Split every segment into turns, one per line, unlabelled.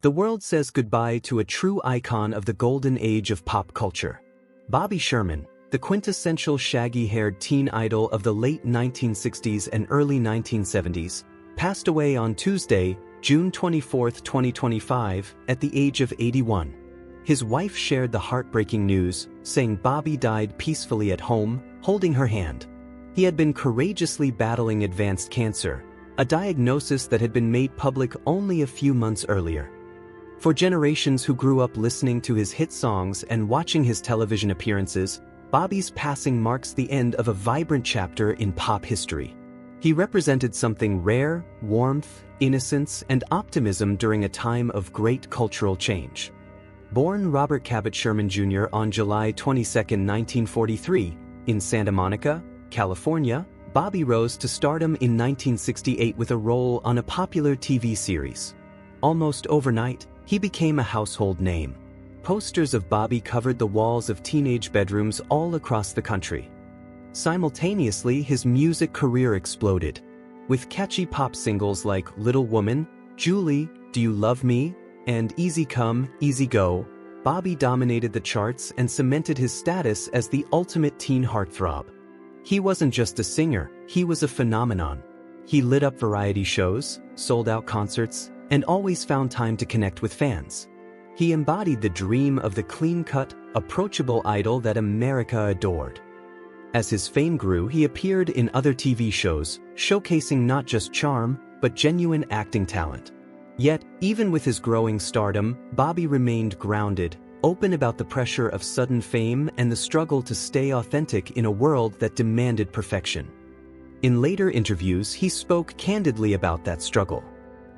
The world says goodbye to a true icon of the golden age of pop culture. Bobby Sherman, the quintessential shaggy-haired teen idol of the late 1960s and early 1970s, passed away on Tuesday, June 24, 2025, at the age of 81. His wife shared the heartbreaking news, saying Bobby died peacefully at home, holding her hand. He had been courageously battling advanced cancer, a diagnosis that had been made public only a few months earlier. For generations who grew up listening to his hit songs and watching his television appearances, Bobby's passing marks the end of a vibrant chapter in pop history. He represented something rare: warmth, innocence, and optimism during a time of great cultural change. Born Robert Cabot Sherman Jr. on July 22, 1943, in Santa Monica, California, Bobby rose to stardom in 1968 with a role on a popular TV series. Almost overnight, he became a household name. Posters of Bobby covered the walls of teenage bedrooms all across the country. Simultaneously, his music career exploded. With catchy pop singles like Little Woman, Julie, Do You Love Me, and Easy Come, Easy Go, Bobby dominated the charts and cemented his status as the ultimate teen heartthrob. He wasn't just a singer, he was a phenomenon. He lit up variety shows, sold out concerts, and always found time to connect with fans. He embodied the dream of the clean-cut, approachable idol that America adored. As his fame grew, he appeared in other TV shows, showcasing not just charm, but genuine acting talent. Yet, even with his growing stardom, Bobby remained grounded, open about the pressure of sudden fame and the struggle to stay authentic in a world that demanded perfection. In later interviews, he spoke candidly about that struggle.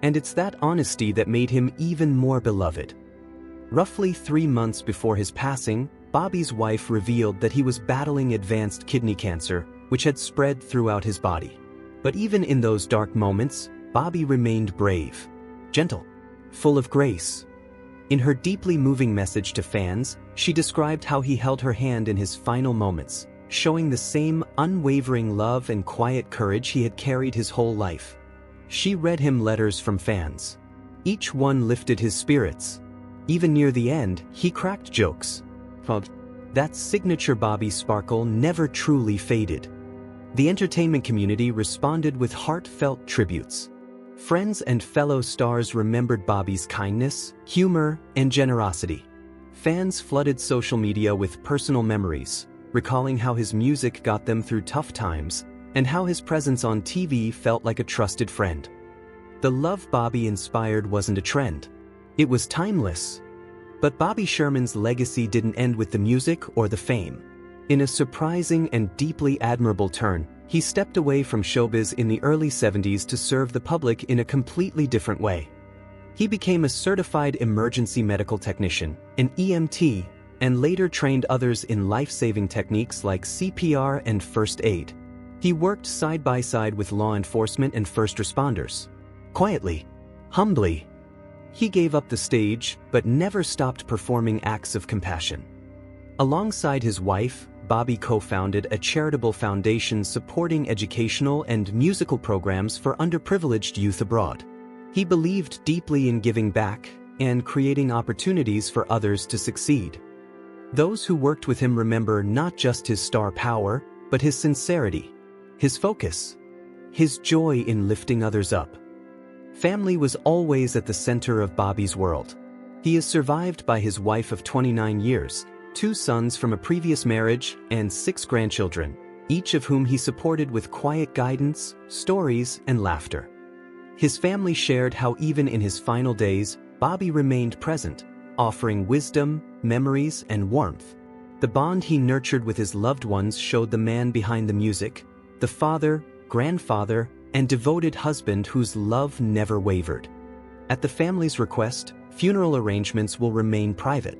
And it's that honesty that made him even more beloved. Roughly 3 months before his passing, Bobby's wife revealed that he was battling advanced kidney cancer, which had spread throughout his body. But even in those dark moments, Bobby remained brave, gentle, full of grace. In her deeply moving message to fans, she described how he held her hand in his final moments, showing the same unwavering love and quiet courage he had carried his whole life. She read him letters from fans. Each one lifted his spirits. Even near the end, he cracked jokes. That signature Bobby sparkle never truly faded. The entertainment community responded with heartfelt tributes. Friends and fellow stars remembered Bobby's kindness, humor, and generosity. Fans flooded social media with personal memories, recalling how his music got them through tough times and how his presence on TV felt like a trusted friend. The love Bobby inspired wasn't a trend. It was timeless. But Bobby Sherman's legacy didn't end with the music or the fame. In a surprising and deeply admirable turn, he stepped away from showbiz in the early 70s to serve the public in a completely different way. He became a certified emergency medical technician, an EMT, and later trained others in life-saving techniques like CPR and first aid. He worked side by side with law enforcement and first responders. Quietly, humbly, he gave up the stage but never stopped performing acts of compassion. Alongside his wife, Bobby co-founded a charitable foundation supporting educational and musical programs for underprivileged youth abroad. He believed deeply in giving back and creating opportunities for others to succeed. Those who worked with him remember not just his star power, but his sincerity, his focus, his joy in lifting others up. Family was always at the center of Bobby's world. He is survived by his wife of 29 years, 2 sons from a previous marriage, and 6 grandchildren, each of whom he supported with quiet guidance, stories, and laughter. His family shared how even in his final days, Bobby remained present, offering wisdom, memories, and warmth. The bond he nurtured with his loved ones showed the man behind the music, the father, grandfather, and devoted husband whose love never wavered. At the family's request, funeral arrangements will remain private.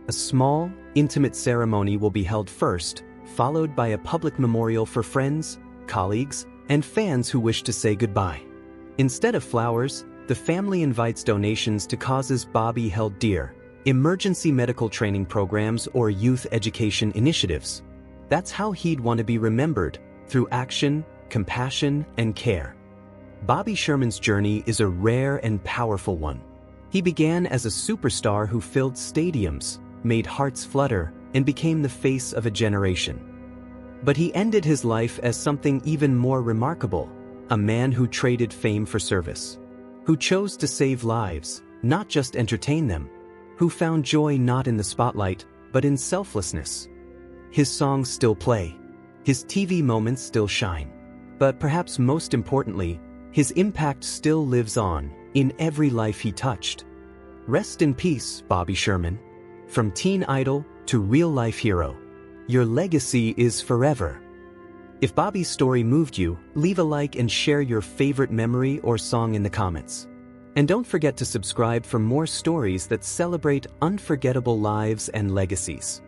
A small, intimate ceremony will be held first, followed by a public memorial for friends, colleagues, and fans who wish to say goodbye. Instead of flowers, the family invites donations to causes Bobby held dear, emergency medical training programs or youth education initiatives. That's how he'd want to be remembered, through action, compassion, and care. Bobby Sherman's journey is a rare and powerful one. He began as a superstar who filled stadiums, made hearts flutter, and became the face of a generation. But he ended his life as something even more remarkable, a man who traded fame for service, who chose to save lives, not just entertain them, who found joy not in the spotlight, but in selflessness. His songs still play, his TV moments still shine, but perhaps most importantly, his impact still lives on, in every life he touched. Rest in peace, Bobby Sherman. From teen idol to real-life hero, your legacy is forever. If Bobby's story moved you, leave a like and share your favorite memory or song in the comments. And don't forget to subscribe for more stories that celebrate unforgettable lives and legacies.